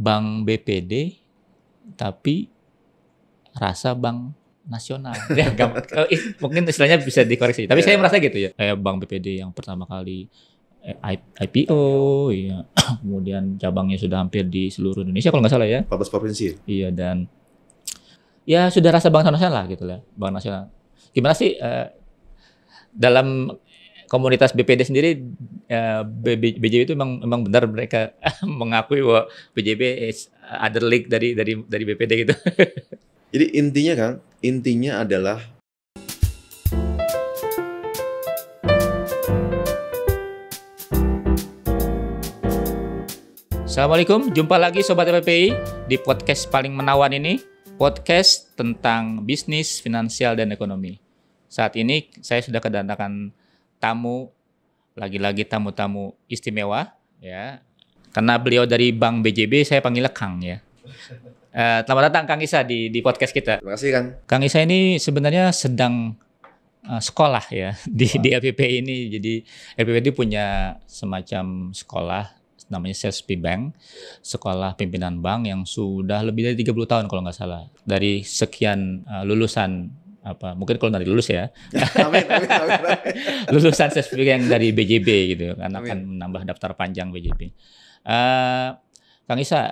bank BPD tapi rasa bank nasional. Ya, mungkin istilahnya bisa dikoreksi. Tapi saya merasa gitu ya. Kayak bank BPD yang pertama kali IPO, ya. Kemudian cabangnya sudah hampir di seluruh Indonesia kalau nggak salah ya. 14 provinsi. Iya, dan ya sudah rasa bank nasional lah gitu lah, bank nasional. Gimana sih dalam komunitas BPD sendiri, BJB itu memang benar mereka mengakui bahwa BJB is other league dari BPD gitu. Jadi intinya Kang, intinya adalah Assalamualaikum, jumpa lagi Sobat FPI di podcast paling menawan ini, podcast tentang bisnis, finansial, dan ekonomi. Saat ini saya sudah kedatangan tamu, lagi-lagi tamu-tamu istimewa, ya. Karena beliau dari Bank BJB, saya panggilnya Kang ya. Selamat datang Kang Isa di podcast kita. Terima kasih Kang. Kang Isa ini sebenarnya sedang sekolah ya di LPPI ini. Jadi LPPI itu punya semacam sekolah namanya SSP Bank, sekolah pimpinan bank yang sudah lebih dari 30 tahun kalau nggak salah. Dari sekian lulusan mungkin kalau dari lulus ya. Amin. Lulusan SSP yang dari BJB gitu kan, akan menambah daftar panjang BJB. Kang Isa,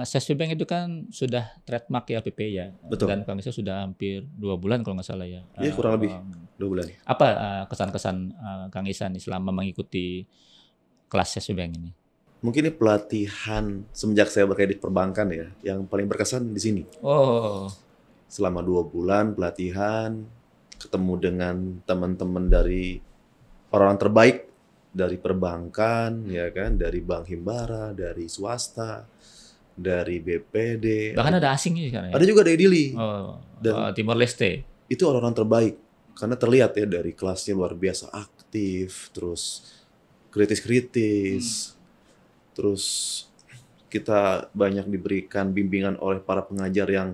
SSP Bank itu kan sudah trademark ya LPPI ya. Betul. Dan Kang Isa sudah hampir 2 bulan kalau nggak salah ya. Iya, kurang lebih 2 bulan. Apa kesan-kesan Kang Isa nih selama mengikuti kelas SSP Bank ini? Mungkin ini pelatihan semenjak saya bekerja di perbankan ya, yang paling berkesan di sini. Oh. Selama 2 bulan pelatihan, ketemu dengan teman-teman dari orang terbaik dari perbankan, ya kan, dari Bank Himbara, dari swasta, dari BPD. Bahkan ada asingnya sekarang ya? Ada juga dari Dili. Dan Timor Leste. Itu orang-orang terbaik, karena terlihat ya dari kelasnya luar biasa aktif, terus kritis-kritis. Terus kita banyak diberikan bimbingan oleh para pengajar yang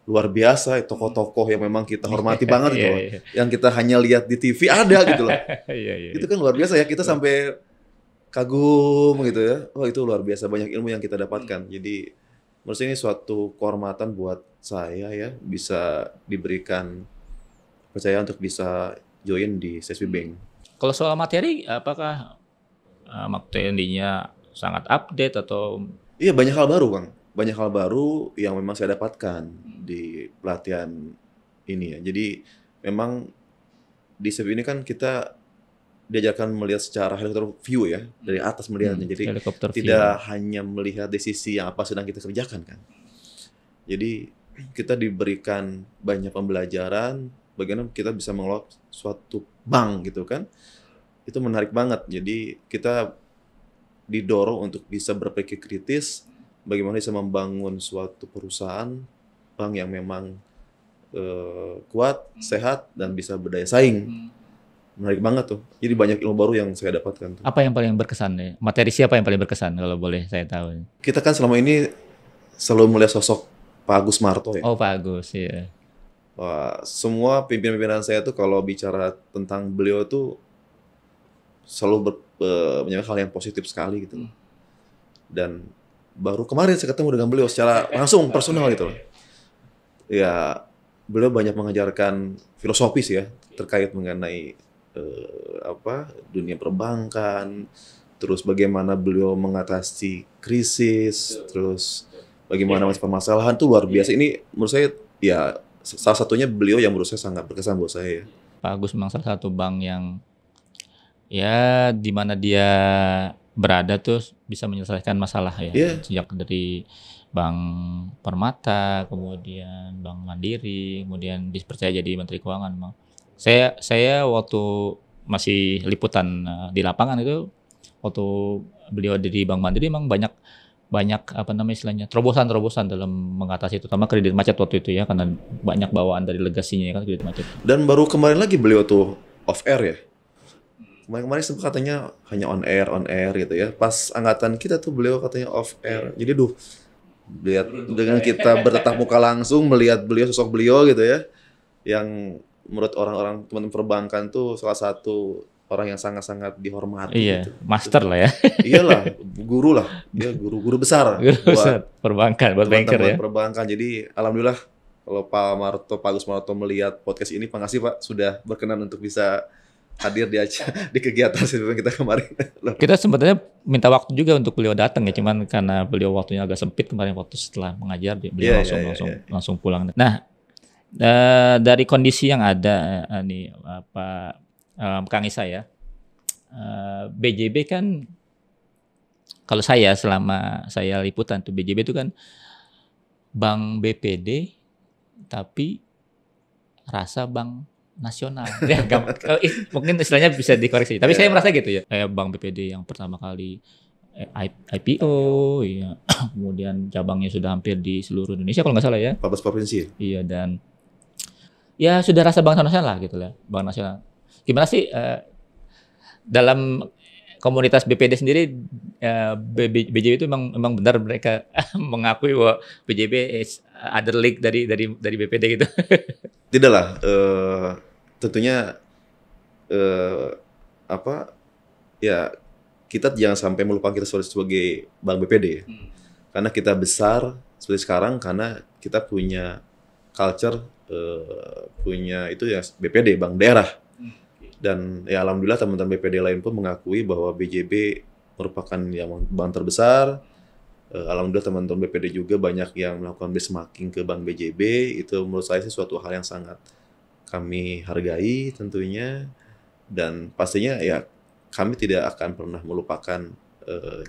luar biasa, tokoh-tokoh yang memang kita hormati banget gitu loh. Yang kita hanya lihat di TV ada gitu loh. Itu kan luar biasa ya, kita sampai kagum gitu ya. Wah, itu luar biasa, banyak ilmu yang kita dapatkan. Jadi menurut saya ini suatu kehormatan buat saya ya, bisa diberikan percaya untuk bisa join di SSP Bank. Kalau soal materi, apakah materinya sangat update atau? Iya, banyak hal baru Kang. Banyak hal baru yang memang saya dapatkan di pelatihan ini ya. Jadi memang di SSP ini kan kita diajarkan melihat secara helikopter view ya, dari atas melihatnya. Jadi tidak hanya melihat dari sisi yang apa sedang kita kerjakan kan. Jadi kita diberikan banyak pembelajaran bagaimana kita bisa mengelola suatu bank gitu kan. Itu menarik banget. Jadi kita didorong untuk bisa berpikir kritis, bagaimana bisa membangun suatu perusahaan bank yang memang kuat, sehat, dan bisa berdaya saing. Menarik banget tuh. Jadi banyak ilmu baru yang saya dapatkan tuh. Apa yang paling berkesan ya? Materi siapa yang paling berkesan kalau boleh saya tahu? Kita kan selama ini selalu melihat sosok Pak Agus Marto ya. Oh, Pak Agus, ya. Wah, semua pimpinan-pimpinan saya tuh kalau bicara tentang beliau tuh selalu banyak hal yang positif sekali gitu loh. Dan baru kemarin saya ketemu dengan beliau secara langsung personal gitu loh. Ya, beliau banyak mengajarkan filosofis ya terkait mengenai dunia perbankan, terus bagaimana beliau mengatasi krisis, terus bagaimana permasalahan tuh luar biasa. Ini menurut saya ya salah satunya beliau yang menurut saya sangat berkesan buat saya. Pak Agus memang salah satu bank yang ya di mana dia berada tuh bisa menyelesaikan masalah ya. Sejak dari Bank Permata, kemudian Bank Mandiri, kemudian dipercaya jadi Menteri Keuangan. Saya waktu masih liputan di lapangan itu, waktu beliau di Bank Mandiri memang banyak istilahnya terobosan dalam mengatasi terutama kredit macet waktu itu ya, karena banyak bawaan dari legasinya kan kredit macet. Dan baru kemarin lagi beliau tuh off air ya. Kemarin sempat katanya hanya on air gitu ya. Pas angkatan kita tuh beliau katanya off air. Jadi lihat dengan kita bertatap muka langsung melihat beliau, sosok beliau gitu ya, yang menurut orang-orang teman-teman perbankan tuh salah satu orang yang sangat-sangat dihormati. Iya, gitu. master lah ya. Iyalah, guru lah. Dia guru besar. Guru besar perbankan, buat banker ya. Perbankan. Jadi alhamdulillah kalau Pak Agus Marto melihat podcast ini, makasih Pak sudah berkenan untuk bisa hadir di kegiatan sebelum kita kemarin. Kita sebenarnya minta waktu juga untuk beliau datang ya, cuman karena beliau waktunya agak sempit kemarin waktu setelah mengajar, beliau langsung pulang. Nah, dari kondisi yang ada nih Kang Isa ya, BJB kan kalau saya selama saya liputan tuh BJB itu kan bank BPD tapi rasa bank nasional. Ya, mungkin istilahnya bisa dikoreksi. Tapi saya merasa gitu ya. Kayak bank BPD yang pertama kali IPO, ya. Kemudian cabangnya sudah hampir di seluruh Indonesia kalau nggak salah ya. 14 provinsi. Iya, dan ya sudah rasa bank nasional lah gitu lah, bank nasional. Gimana sih dalam komunitas BPD sendiri, BJB itu memang benar mereka mengakui bahwa BJB is other league dari BPD gitu? Tidak lah, tentunya ya kita jangan sampai melupakan kita sebagai bank BPD ya. Karena kita besar seperti sekarang karena kita punya culture, punya itu ya BPD, bank daerah. Dan ya alhamdulillah teman-teman BPD lain pun mengakui bahwa BJB merupakan yang bank terbesar. Alhamdulillah teman-teman BPD juga banyak yang melakukan benchmarking ke bank BJB. Itu menurut saya sih suatu hal yang sangat kami hargai tentunya. Dan pastinya ya kami tidak akan pernah melupakan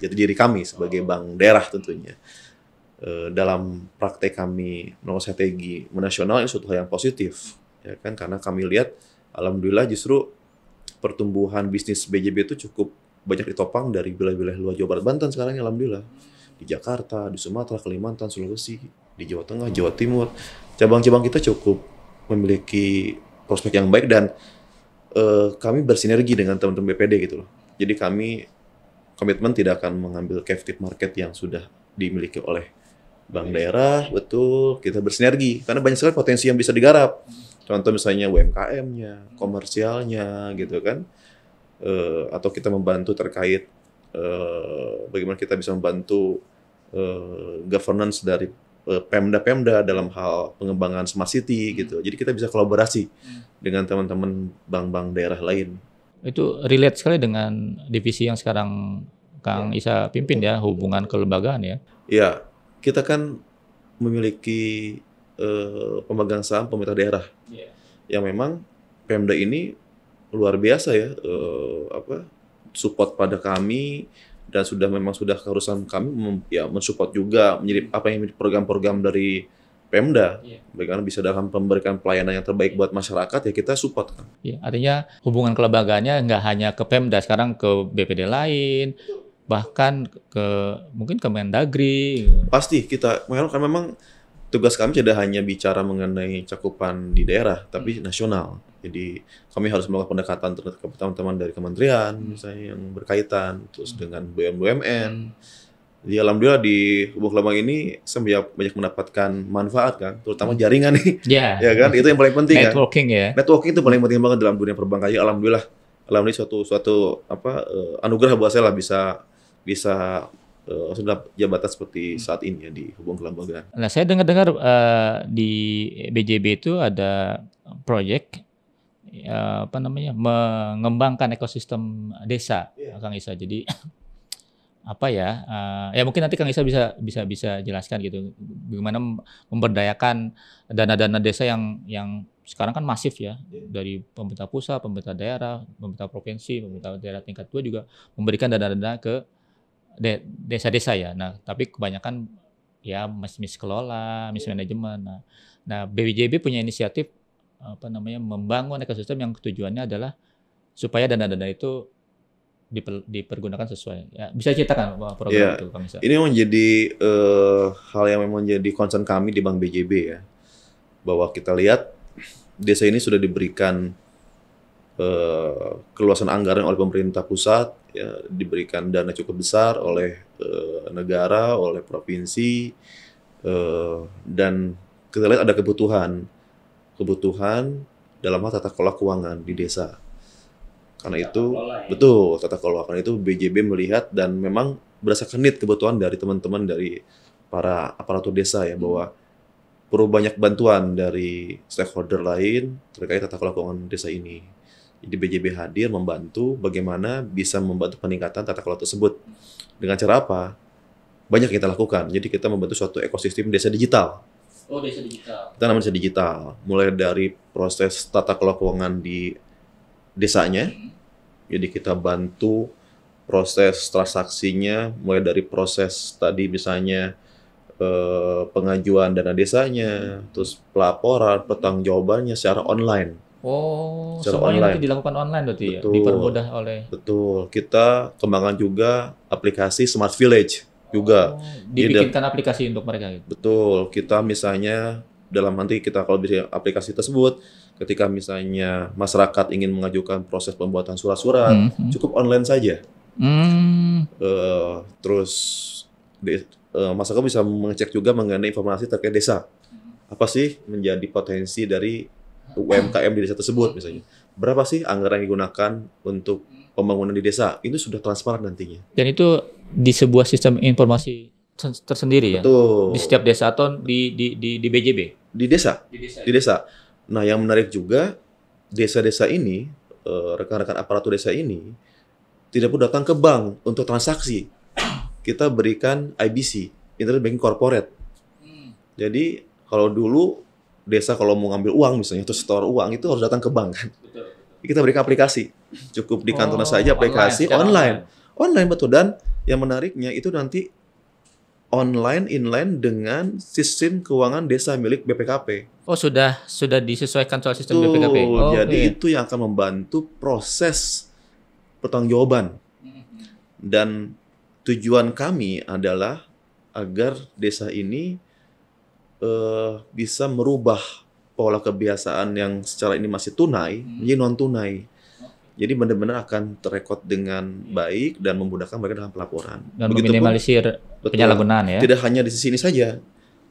jati diri kami sebagai bank daerah tentunya. Dalam praktek kami melakukan strategi menasional ini suatu hal yang positif, ya kan? Karena kami lihat alhamdulillah justru pertumbuhan bisnis BJB itu cukup banyak ditopang dari wilayah-wilayah luar Jawa Barat, Banten sekarang ya alhamdulillah. Di Jakarta, di Sumatera, Kalimantan, Sulawesi, di Jawa Tengah, Jawa Timur. Cabang-cabang kita cukup memiliki prospek yang baik dan kami bersinergi dengan teman-teman BPD gitu loh. Jadi kami komitmen tidak akan mengambil captive market yang sudah dimiliki oleh bank daerah, betul, kita bersinergi. Karena banyak sekali potensi yang bisa digarap. Contoh misalnya UMKM-nya, komersialnya gitu kan. Atau kita membantu terkait bagaimana kita bisa membantu governance dari Pemda-Pemda dalam hal pengembangan smart city gitu. Jadi kita bisa kolaborasi dengan teman-teman bank-bank daerah lain. Itu relate sekali dengan divisi yang sekarang Kang Isa pimpin ya, hubungan kelembagaan ya. Iya, kita kan memiliki pemegang saham pemerintah daerah yang memang Pemda ini luar biasa ya, support pada kami dan memang sudah keharusan kami mensupport juga menjadi apa yang menjadi program-program dari Pemda, bagaimana bisa dalam memberikan pelayanan yang terbaik buat masyarakat ya kita support kan. Ya, artinya hubungan kelembagaannya nggak hanya ke Pemda, sekarang ke BPD lain, bahkan mungkin ke Mendagri. Pasti kita, kan memang tugas kami tidak hanya bicara mengenai cakupan di daerah, tapi nasional. Jadi kami harus melakukan pendekatan terhadap teman-teman dari kementerian, misalnya yang berkaitan, terus dengan BUMN. Jadi alhamdulillah di Hubung Kelembang ini saya banyak mendapatkan manfaat kan, terutama jaringan nih. Ya kan, itu yang paling penting kan. Networking ya. Networking itu paling penting banget dalam dunia perbankan. Alhamdulillah suatu anugerah buat saya lah bisa sudah jabatan seperti saat ini ya di Hubung Kelembagaan. Nah, saya dengar di BJB itu ada proyek mengembangkan ekosistem desa, Kang Isa. Jadi ya mungkin nanti Kang Isa bisa jelaskan gitu bagaimana memberdayakan dana-dana desa yang sekarang kan masif ya, dari pemerintah pusat, pemerintah daerah, pemerintah provinsi, pemerintah daerah tingkat 2 juga memberikan dana-dana ke desa-desa ya. Nah, tapi kebanyakan ya miskelola, mismanajemen. Nah, BJB punya inisiatif membangun ekosistem yang tujuannya adalah supaya dana-dana itu dipergunakan sesuai. Ya, bisa ceritakan program itu, Kang Isa? Ini menjadi hal yang memang jadi concern kami di Bank BJB ya. Bahwa kita lihat desa ini sudah diberikan keluasan anggaran oleh pemerintah pusat, ya, diberikan dana cukup besar oleh negara, oleh provinsi, dan kita lihat ada kebutuhan dalam hal tata kelola keuangan di desa. Karena itu betul tata kelola. Karena itu BJB melihat dan memang berdasarkan need kebutuhan dari teman-teman dari para aparatur desa ya, bahwa perlu banyak bantuan dari stakeholder lain terkait tata kelola keuangan desa ini. Jadi BJB hadir membantu bagaimana bisa membantu peningkatan tata kelola tersebut. Dengan cara apa? Banyak yang kita lakukan. Jadi kita membantu suatu ekosistem desa digital. Oh, desa digital. Kita namanya desa digital. Mulai dari proses tata kelola keuangan di desanya. Jadi kita bantu proses transaksinya, mulai dari proses tadi misalnya pengajuan dana desanya, terus pelaporan, pertanggungjawabannya secara online. Oh, Secara semuanya online. nanti dilakukan online berarti ya? Betul. Dipermudah oleh... Betul. Kita kembangkan juga aplikasi Smart Village juga. Oh, dibikinkan aplikasi untuk mereka gitu? Betul. Kita misalnya dalam nanti kita kalau bisa aplikasi tersebut, ketika misalnya masyarakat ingin mengajukan proses pembuatan surat-surat, cukup online saja. Terus masyarakat bisa mengecek juga mengenai informasi terkait desa. Apa sih menjadi potensi dari UMKM di desa tersebut misalnya. Berapa sih anggaran yang digunakan untuk pembangunan di desa? Itu sudah transparan nantinya. Dan itu di sebuah sistem informasi tersendiri ya? Betul. Di setiap desa atau di BJB? Di desa. Di desa. Nah, yang menarik juga desa-desa ini, rekan-rekan aparatur desa ini tidak perlu datang ke bank untuk transaksi. Kita berikan IBC, Internet Banking Corporate. Jadi kalau dulu desa kalau mau ngambil uang misalnya atau setor uang itu harus datang ke bank kan. Kita berikan aplikasi. Cukup di kantornya saja aplikasi online. Online betul, dan yang menariknya itu nanti online inline dengan sistem keuangan desa milik BPKP. Oh, sudah disesuaikan soal sistem BPKP. Oh, jadi itu yang akan membantu proses pertanggungjawaban. Dan tujuan kami adalah agar desa ini bisa merubah pola kebiasaan yang secara ini masih tunai menjadi non tunai. Jadi benar-benar akan terrekod dengan baik dan memudahkan mereka dalam pelaporan. Dan meminimalisir penyalahgunaan ya. Tidak hanya di sisi ini saja,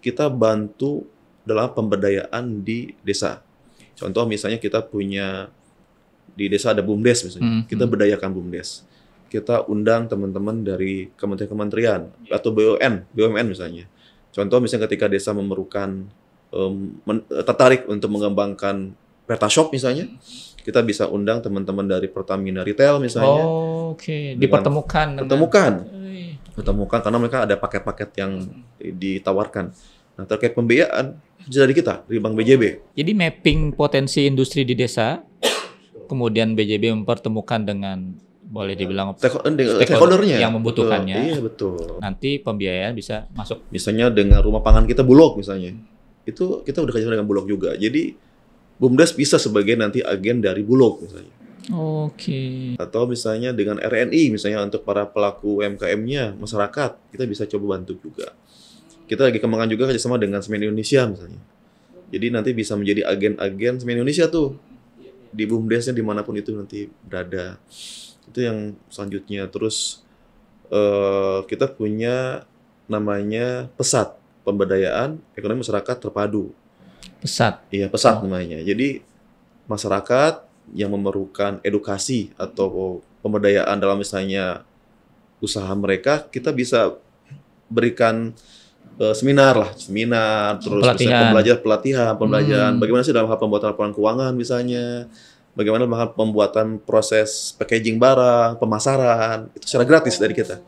kita bantu dalam pemberdayaan di desa. Contoh misalnya kita punya di desa ada BUMDes misalnya, kita berdayakan BUMDes. Kita undang teman-teman dari kementerian atau BUMN misalnya. Contoh misalnya ketika desa memerlukan tertarik untuk mengembangkan Pertashop misalnya, kita bisa undang teman-teman dari Pertamina Retail misalnya. Oh, oke. Dipertemukan. Pertemukan karena mereka ada paket-paket yang ditawarkan. Nah, terkait pembiayaan dari kita, dari Bank BJB. Jadi mapping potensi industri di desa, kemudian BJB mempertemukan dengan boleh dibilang stakeholdernya yang membutuhkannya. Iya, betul. Nanti pembiayaan bisa masuk. Misalnya dengan rumah pangan kita Bulog misalnya. Itu kita udah kerjasama dengan Bulog juga. Jadi BUMDes bisa sebagai nanti agen dari Bulog misalnya. Oke. Atau misalnya dengan RNI misalnya untuk para pelaku UMKM-nya, masyarakat, kita bisa coba bantu juga. Kita lagi kembangkan juga kerjasama dengan Semen Indonesia misalnya. Jadi nanti bisa menjadi agen-agen Semen Indonesia tuh. Di BUMDes-nya dimanapun itu nanti berada. Itu yang selanjutnya. Terus kita punya namanya PESAT, Pemberdayaan Ekonomi Masyarakat Terpadu. PESAT? Iya, PESAT namanya. Jadi masyarakat yang memerlukan edukasi atau pemberdayaan dalam misalnya usaha mereka, kita bisa berikan seminar, terus pembelajaran bagaimana sih dalam hal pembuatan laporan keuangan misalnya, bagaimana dalam hal pembuatan proses packaging barang, pemasaran, itu secara gratis dari kita.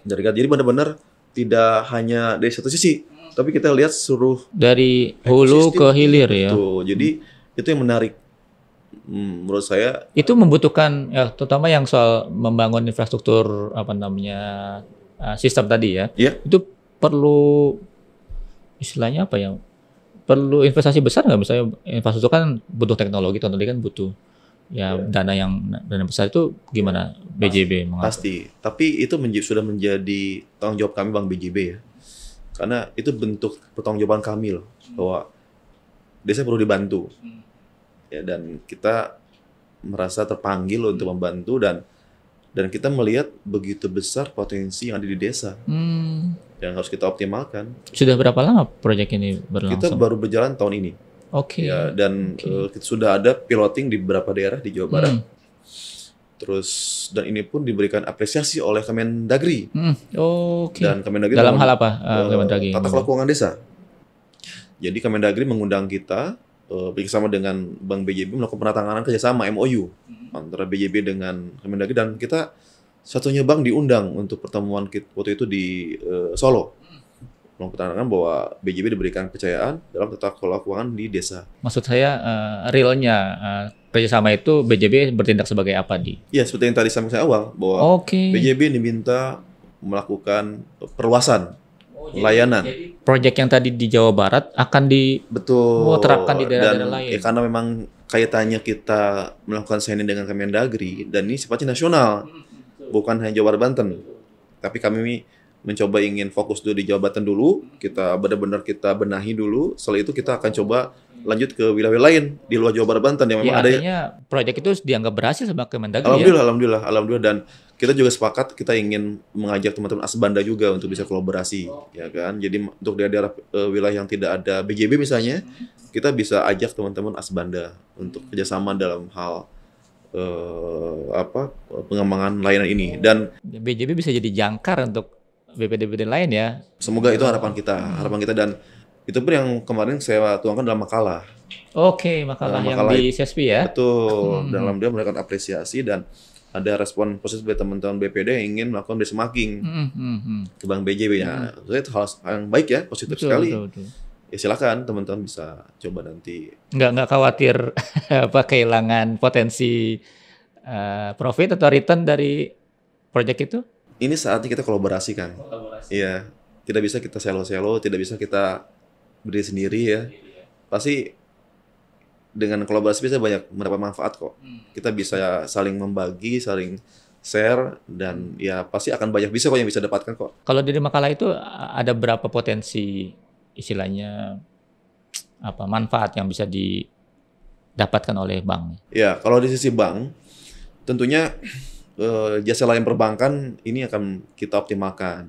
Jadi benar-benar tidak hanya dari satu sisi, tapi kita lihat seluruh dari hulu ke hilir ya. Jadi itu yang menarik. Menurut saya itu membutuhkan ya, terutama yang soal membangun infrastruktur sistem tadi ya. Itu perlu istilahnya apa ya? Perlu investasi besar nggak? Misalnya infrastruktur kan butuh teknologi, teknologi kan butuh dana besar. Itu gimana BJB mengatur? Pasti. Tapi itu sudah menjadi tanggung jawab kami Bank BJB ya. Karena itu bentuk pertanggungjawaban kami loh, bahwa desa perlu dibantu. Ya, dan kita merasa terpanggil untuk membantu dan kita melihat begitu besar potensi yang ada di desa yang harus kita optimalkan. Sudah berapa lama proyek ini berlangsung? Kita baru berjalan tahun ini. Oke. Ya, dan kita sudah ada piloting di beberapa daerah di Jawa Barat. Terus dan ini pun diberikan apresiasi oleh Kemendagri. Oke. Dan Kemendagri dalam hal apa Kemendagri? Tata kelola keuangan desa. Jadi Kemendagri mengundang kita bersama dengan Bank BJB melakukan penandatanganan kerjasama MOU antara BJB dengan Kemendagri, dan kita satunya bank diundang untuk pertemuan waktu itu di Solo. Mengatakan bahwa BJB diberikan kepercayaan dalam tata kelola keuangan di desa. Maksud saya realnya kerjasama itu BJB bertindak sebagai apa di? Ya, seperti yang tadi saya awal bahwa BJB diminta melakukan perluasan layanan. Jadi proyek yang tadi di Jawa Barat akan diterapkan di daerah-daerah lain. Ya, karena memang kaitannya kita melakukan signing dengan Kemendagri dan ini sifatnya nasional, bukan hanya Jawa Barat Banten. Tapi kami mencoba ingin fokus dulu di Jawa Barat dulu, kita benar-benar kita benahi dulu. Setelah itu kita akan coba lanjut ke wilayah lain di luar Jawa Barat Banten yang memang ada. Artinya proyek itu dianggap berhasil sama Kemendagri. Alhamdulillah, dan kita juga sepakat kita ingin mengajak teman-teman Asbanda juga untuk bisa kolaborasi, ya kan. Jadi untuk daerah wilayah yang tidak ada BJB misalnya, kita bisa ajak teman-teman Asbanda untuk kerjasama dalam hal pengembangan layanan ini. Dan BJB bisa jadi jangkar untuk BPD-BPD lain ya. Semoga itu harapan kita, dan itu pun yang kemarin saya tuangkan dalam makalah. Makalah yang di CSP ya. Betul. Dalam dia mendapatkan apresiasi dan ada respon positif dari teman-teman BPD yang ingin melakukan benchmarking ke Bank BJB-nya. Itu hal yang baik ya, positif sekali. Betul. Ya silakan teman-teman bisa coba nanti. Nggak khawatir kehilangan potensi profit atau return dari proyek itu? Ini saatnya kita kolaborasi kan. Iya, tidak bisa kita selo-selo, tidak bisa kita berdiri sendiri ya. Pasti dengan kolaborasi bisa banyak mendapat manfaat kok. Kita bisa saling membagi, saling share, dan ya pasti akan banyak bisa kok yang bisa dapatkan kok. Kalau dari makalah itu ada berapa potensi istilahnya manfaat yang bisa didapatkan oleh bank? Ya, kalau di sisi bank tentunya jasa lain perbankan ini akan kita optimalkan.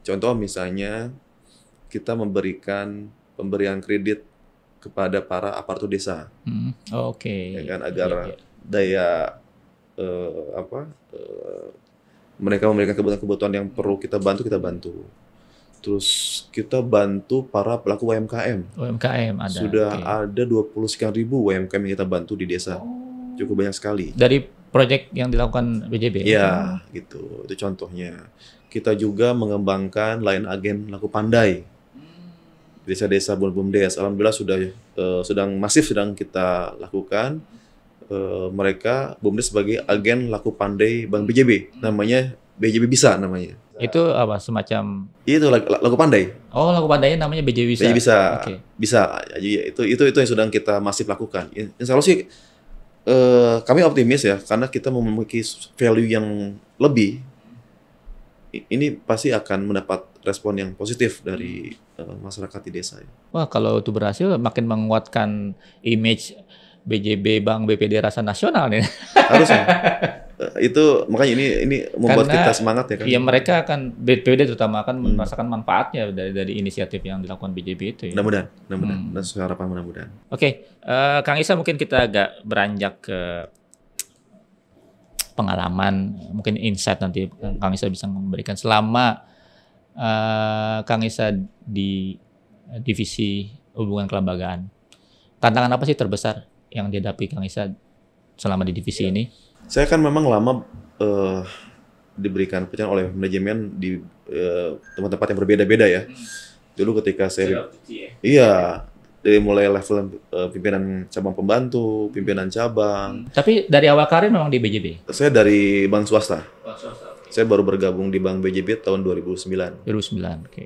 Contoh misalnya kita memberikan pemberian kredit kepada para aparatur desa, ya kan, agar daya mereka memberikan kebutuhan-kebutuhan yang perlu kita bantu. Terus kita bantu para pelaku UMKM. Ada. Sudah ada 20 sekian ribu UMKM yang kita bantu di desa. Cukup banyak sekali. Dari proyek yang dilakukan BJB? Ya, gitu. Itu contohnya. Kita juga mengembangkan layanan agen laku pandai. Desa-desa BUMDes. Alhamdulillah sedang kita lakukan. Mereka BUMDes sebagai agen laku pandai Bank BJB. Namanya BJB Bisa namanya. Itu apa semacam? Itu laku pandai. Laku pandainya namanya BJB Bisa. BJB Bisa. Bisa. Itu yang sedang kita masif lakukan. Insya Allah sih kami optimis ya, karena kita memiliki value yang lebih. Ini pasti akan mendapat respon yang positif dari masyarakat di desa. Wah, kalau itu berhasil makin menguatkan image BJB Bank BPD rasa nasional nih. Harusnya. Itu makanya ini membuat kita semangat ya kan. Iya, mereka akan BPD terutama akan merasakan manfaatnya dari inisiatif yang dilakukan BJB itu ya. Mudah-mudahan. Dan sesuai harapan mudah-mudahan. Oke, Kang Isa, mungkin kita agak beranjak ke pengalaman, mungkin insight nanti Kang Isa bisa memberikan selama Kang Isa di divisi hubungan kelembagaan. Tantangan apa sih terbesar yang dihadapi Kang Isa selama di divisi ini? Saya kan memang lama diberikan kepercayaan oleh manajemen di tempat-tempat yang berbeda-beda ya. Dulu ketika saya dari mulai level pimpinan cabang pembantu, pimpinan cabang. Tapi dari awal karir memang di BJB? Saya dari bank swasta. Saya baru bergabung di Bank BJB tahun 2009. 2009, oke.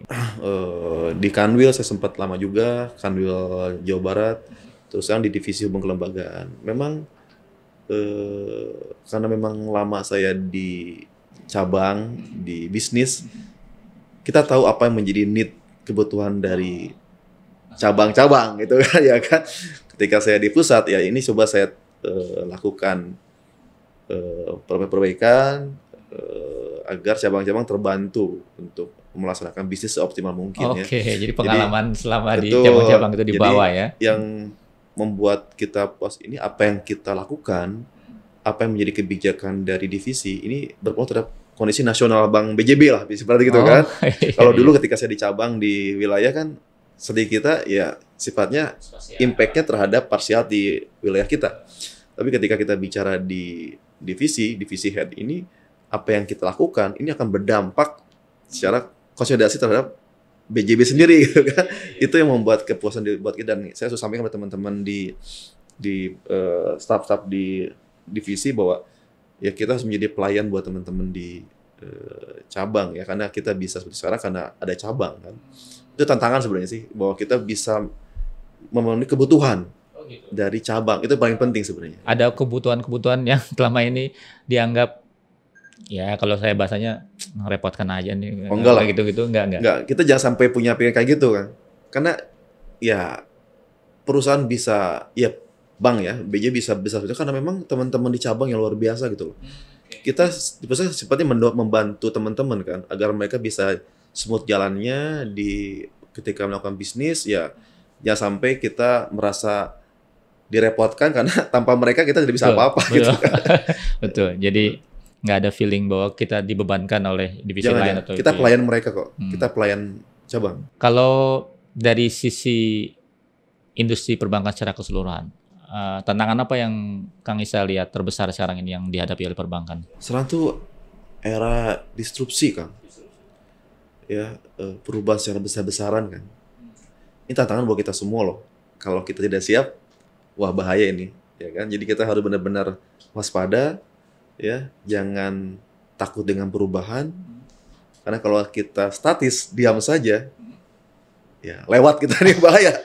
Di Kanwil saya sempat lama juga, Kanwil Jawa Barat. Terus sekarang di divisi hubungan kelembagaan. Memang karena memang lama saya di cabang, di bisnis, kita tahu apa yang menjadi need, kebutuhan dari cabang-cabang gitu kan ya kan. Ketika saya di pusat ya ini coba saya lakukan perbaikan agar cabang-cabang terbantu untuk melaksanakan bisnis seoptimal mungkin ya. Oke, jadi pengalaman selama di cabang-cabang itu dibawa ya. Yang membuat kita puas ini apa yang kita lakukan, apa yang menjadi kebijakan dari divisi ini berpengaruh terhadap kondisi nasional Bank BJB lah, seperti gitu kan. Kalau dulu ketika saya di cabang di wilayah kan strategi kita ya sifatnya impact-nya terhadap parsial di wilayah kita. Tapi ketika kita bicara di divisi head ini, apa yang kita lakukan ini akan berdampak secara konsolidasi terhadap BJB sendiri gitu kan. Itu yang membuat kepuasan buat kita, dan saya sudah sampaikan ke teman-teman di staff-staff di divisi bahwa ya kita harus menjadi pelayan buat teman-teman di cabang ya, karena kita bisa seperti sekarang karena ada cabang kan. Itu tantangan sebenarnya sih, bahwa kita bisa memenuhi kebutuhan dari cabang, itu paling penting sebenarnya. Ada kebutuhan-kebutuhan yang selama ini dianggap ya kalau saya bahasanya merepotkan aja nih. Enggak lah. Gitu-gitu enggak. Kita jangan sampai punya pikiran kayak gitu kan. Karena ya perusahaan bisa, ya bank ya, BJ bisa karena memang teman-teman di cabang yang luar biasa gitu loh. Kita sifatnya membantu teman-teman kan agar mereka bisa smooth jalannya ketika melakukan bisnis ya. Jangan sampai kita merasa direpotkan karena tanpa mereka kita tidak bisa apa-apa gitu kan. Betul. Jadi nggak ada feeling bahwa kita dibebankan oleh divisi lain atau kita pelayan mereka kok. Kita pelayan cabang. Kalau dari sisi industri perbankan secara keseluruhan, tantangan apa yang Kang Isa lihat terbesar sekarang ini yang dihadapi oleh perbankan? Sekarang tuh era disrupsi Kang. Ya, perubahan secara besar-besaran kan. Ini tantangan buat kita semua loh. Kalau kita tidak siap, wah bahaya ini, ya kan? Jadi kita harus benar-benar waspada, ya, jangan takut dengan perubahan. Karena kalau kita statis, diam saja, ya lewat kita nih, bahaya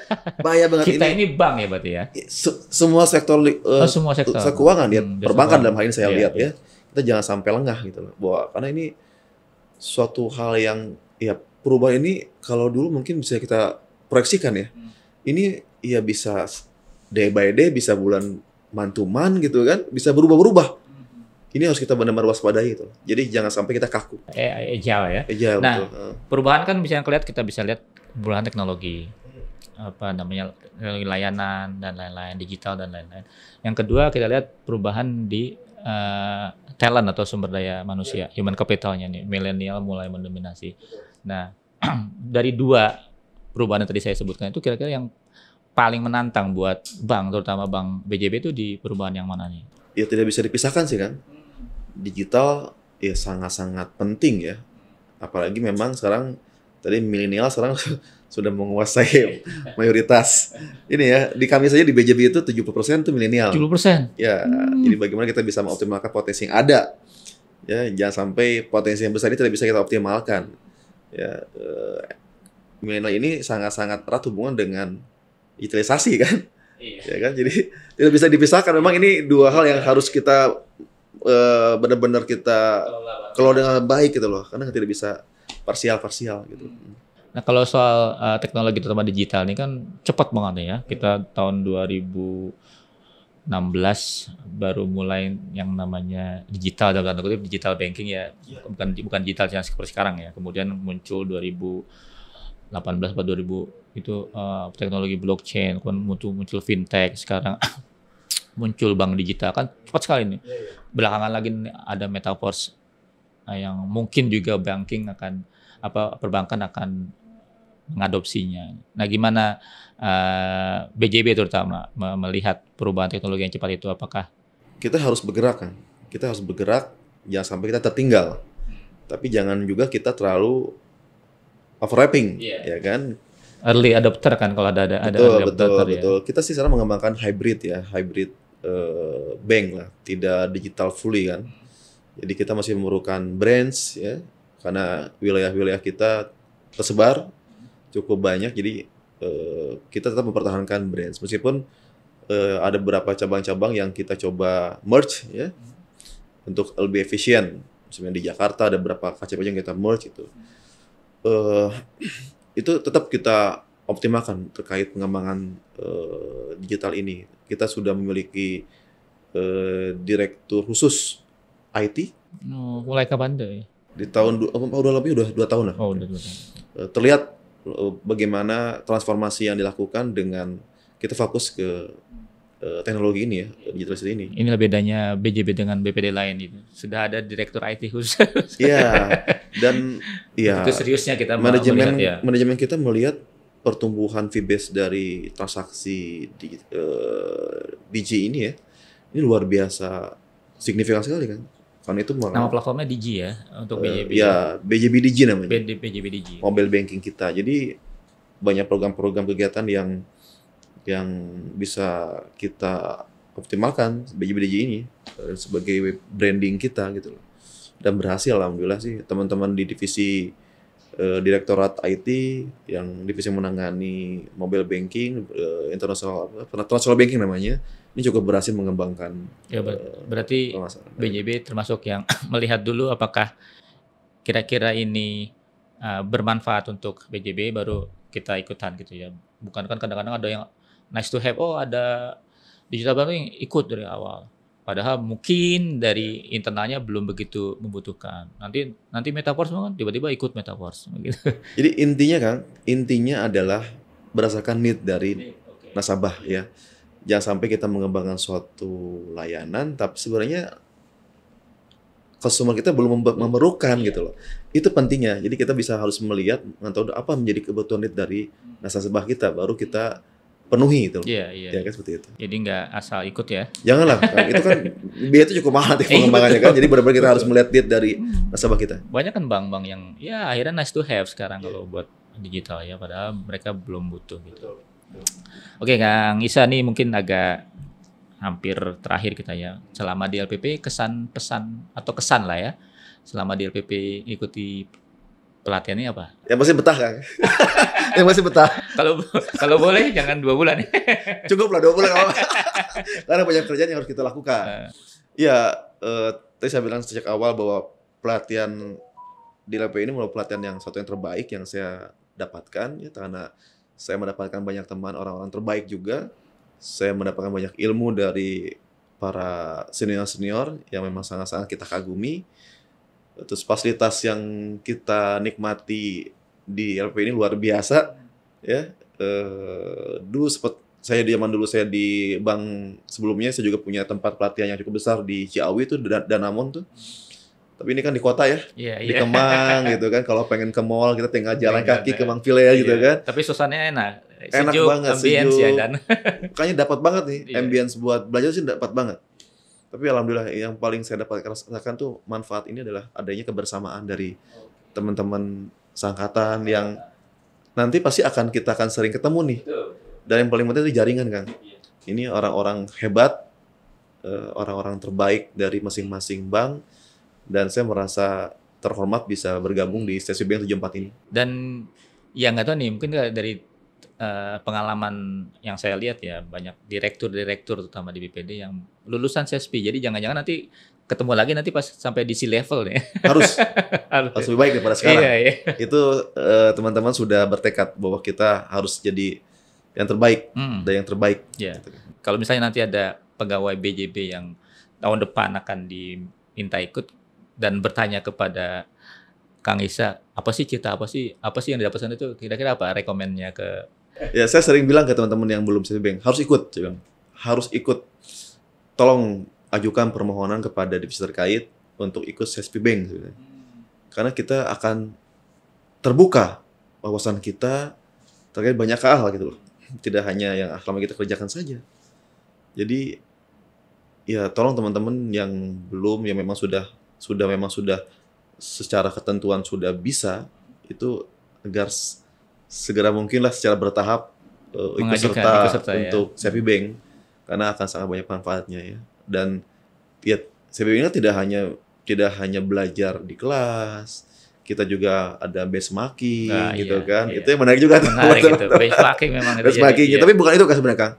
banget. Kita ini bank ya berarti ya? Semua sektor, semua sektor keuangan, ya, perbankan dalam hal ini saya lihat ya, kita jangan sampai lengah gitu loh, karena ini suatu hal yang ya perubahan ini kalau dulu mungkin bisa kita proyeksikan ya, ini ya bisa day by day, bisa bulan month to month gitu kan, bisa berubah-berubah. Ini harus kita benar-benar waspadai itu. Jadi jangan sampai kita kaku. Agile ya. Agile, nah, betul. Perubahan kan kita bisa lihat perubahan teknologi, apa namanya, layanan dan lain-lain, digital dan lain-lain. Yang kedua kita lihat perubahan di talent atau sumber daya manusia, human capitalnya nih, milenial mulai mendominasi. Nah, dari dua perubahan yang tadi saya sebutkan itu kira-kira yang paling menantang buat bank, terutama bank BJB itu di perubahan yang mana nih? Ya tidak bisa dipisahkan sih kan. Digital ya sangat-sangat penting ya. Apalagi memang sekarang tadi milenial sekarang sudah menguasai mayoritas. Ini ya, di kami saja di BJB itu 70% itu milenial. 70%? Ya, jadi bagaimana kita bisa mengoptimalkan potensi yang ada. Ya, jangan sampai potensi yang besar ini tidak bisa kita optimalkan. Ya, milenial ini sangat-sangat erat hubungan dengan digitalisasi kan. Ya kan, jadi tidak bisa dipisahkan. Memang ini dua hal yang harus kita benar-benar kita kelola dengan baik gitu loh, karena tidak bisa parsial gitu. Nah kalau soal teknologi terutama digital ini kan cepat banget ya. Kita tahun 2016 baru mulai yang namanya digital, dalam tanda kutip digital banking ya, bukan digital yang seperti sekarang ya. Kemudian muncul 2018 atau 2000 itu teknologi blockchain, kemudian muncul fintech, sekarang muncul bank digital, kan cepat sekali nih. Belakangan lagi ada metaverse yang mungkin juga perbankan akan mengadopsinya. Nah, gimana BJB terutama melihat perubahan teknologi yang cepat itu? Apakah kita harus bergerak kan? Kita harus bergerak, jangan sampai kita tertinggal. Tapi jangan juga kita terlalu overlapping, ya kan? Early adopter kan kalau ada early adopter ya. Betul. Kita sih sekarang mengembangkan hybrid bank lah, tidak digital fully kan. Jadi kita masih memerlukan branch ya, karena wilayah-wilayah kita tersebar cukup banyak. Jadi kita tetap mempertahankan branch meskipun ada beberapa cabang-cabang yang kita coba merge ya untuk lebih efisien. Misalnya di Jakarta ada beberapa KCP yang kita merge itu. Itu tetap kita optimalkan terkait pengembangan digital ini. Kita sudah memiliki direktur khusus IT. Mulai kapan deh? Di tahun udah 2 tahun lah. Udah 2 tahun. Terlihat bagaimana transformasi yang dilakukan dengan kita fokus ke teknologi ini ya, digitalisasi ini. Inilah bedanya BJB dengan BPD lain itu. Sudah ada direktur IT khusus. Iya, dan ya itu seriusnya kita manajemen melihat, ya. Manajemen kita melihat pertumbuhan fee base dari transaksi di Digi ini ya, ini luar biasa signifikan sekali kan. Karena itu Nama platformnya Digi ya untuk BJB. Ya, BJB Digi namanya. BJB Digi. Mobile banking kita. Jadi banyak program-program kegiatan yang bisa kita optimalkan BJB Digi ini sebagai branding kita gitu loh. Dan berhasil alhamdulillah sih teman-teman di divisi Direktorat IT yang divisi menangani mobile banking, international banking namanya, ini cukup berhasil mengembangkan. Ya, berarti BJB termasuk yang melihat dulu apakah kira-kira ini bermanfaat untuk BJB baru kita ikutan gitu ya. Bukan kan kadang-kadang ada yang nice to have, oh ada digital banking ikut dari awal. Padahal mungkin dari internalnya belum begitu membutuhkan. Nanti metaverse kan tiba-tiba ikut metaverse gitu. Jadi intinya adalah berdasarkan need dari nasabah ya. Jangan sampai kita mengembangkan suatu layanan tapi sebenarnya customer kita belum memerlukan gitu loh. Itu pentingnya. Jadi kita harus melihat tahu apa menjadi kebutuhan need dari nasabah kita, baru kita penuhi itu. Iya. Ya kan seperti itu. Jadi nggak asal ikut ya. Janganlah, kan. Itu kan biaya itu cukup mahal nanti pengembangannya kan. Jadi benar-benar kita harus melihat need dari nasabah kita. Banyak kan bank-bank yang ya akhirnya nice to have sekarang kalau buat digital ya, padahal mereka belum butuh gitu. Oke, Kang Isa nih mungkin agak hampir terakhir kita ya. Selama di LPP kesan lah ya. Selama di LPP ikuti pelatihan ini apa? Yang pasti betah kan? Yang pasti betah. Kalau boleh jangan 2 bulan. Cukup lah 2 bulan. Karena banyak kerjaan yang harus kita lakukan. Ya, tadi saya bilang sejak awal bahwa pelatihan di LPP ini merupakan pelatihan yang terbaik yang saya dapatkan ya, karena saya mendapatkan banyak teman orang-orang terbaik juga. Saya mendapatkan banyak ilmu dari para senior-senior yang memang sangat-sangat kita kagumi. Terus fasilitas yang kita nikmati di LP ini luar biasa ya. Dulu saya di bank sebelumnya, saya juga punya tempat pelatihan yang cukup besar di Ciawi itu, Danamon tuh. Tapi ini kan di kota ya, di Kemang gitu kan. Kalau pengen ke mall kita tinggal jalan kaki ke Mangpile gitu kan. Tapi suasananya enak Sejuk, banget, ambience ya, dan makanya dapat banget nih ambience buat belajar sih dapat banget. Tapi alhamdulillah yang paling saya dapat rasakan tuh manfaat ini adalah adanya kebersamaan dari teman-teman seangkatan yang nanti pasti kita akan sering ketemu nih. Dan yang paling penting itu jaringan kan. Ini orang-orang hebat, orang-orang terbaik dari masing-masing bank, dan saya merasa terhormat bisa bergabung di Stasi Bank 74 ini. Dan ya nggak tahu nih, mungkin dari pengalaman yang saya lihat ya, banyak direktur terutama di BPD yang lulusan CSP. Jadi jangan-jangan nanti ketemu lagi nanti pas sampai di C-level nih. Harus lebih baik daripada sekarang. Iya. Itu teman-teman sudah bertekad bahwa kita harus jadi yang terbaik dan yang terbaik. Yeah. Kalau misalnya nanti ada pegawai BJB yang tahun depan akan diminta ikut dan bertanya kepada Kang Isa, apa sih yang didapatkan itu, kira-kira apa rekomennya ke? Ya, saya sering bilang ke teman-teman yang belum CSP Bank, harus ikut, saya bilang. Harus ikut. Tolong ajukan permohonan kepada divisi terkait untuk ikut CSP Bank sebenarnya. Karena kita akan terbuka wawasan kita terkait banyak hal gitu loh. Tidak hanya yang selama kita kerjakan saja. Jadi ya tolong teman-teman yang belum, yang memang sudah secara ketentuan sudah bisa, itu agar segera mungkinlah secara bertahap ikut serta untuk CSP Bank, karena akan sangat banyak manfaatnya ya. Dan ya CSP Bank tidak hanya belajar di kelas, kita juga ada benchmarking gitu kan. Itu yang menarik juga. Menarik itu. Benchmarking memang itu. Benchmarking, tapi bukan itu kan sebenarnya Kang.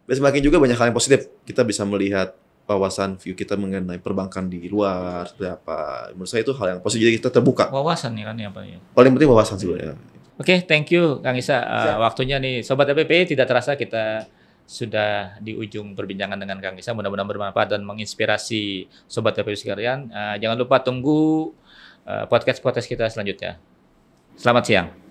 Benchmarking juga banyak hal yang positif. Kita bisa melihat wawasan view kita mengenai perbankan di luar seperti apa. Menurut saya itu hal yang positif, jadi kita terbuka. Wawasan ya kan ya Pak ya. Paling penting wawasan sebenarnya. Oke, thank you Kang Isa. Waktunya nih Sobat LPP, tidak terasa kita sudah di ujung perbincangan dengan Kang Isa. Mudah-mudahan bermanfaat dan menginspirasi Sobat LPP sekalian. Jangan lupa tunggu podcast kita selanjutnya. Selamat siang.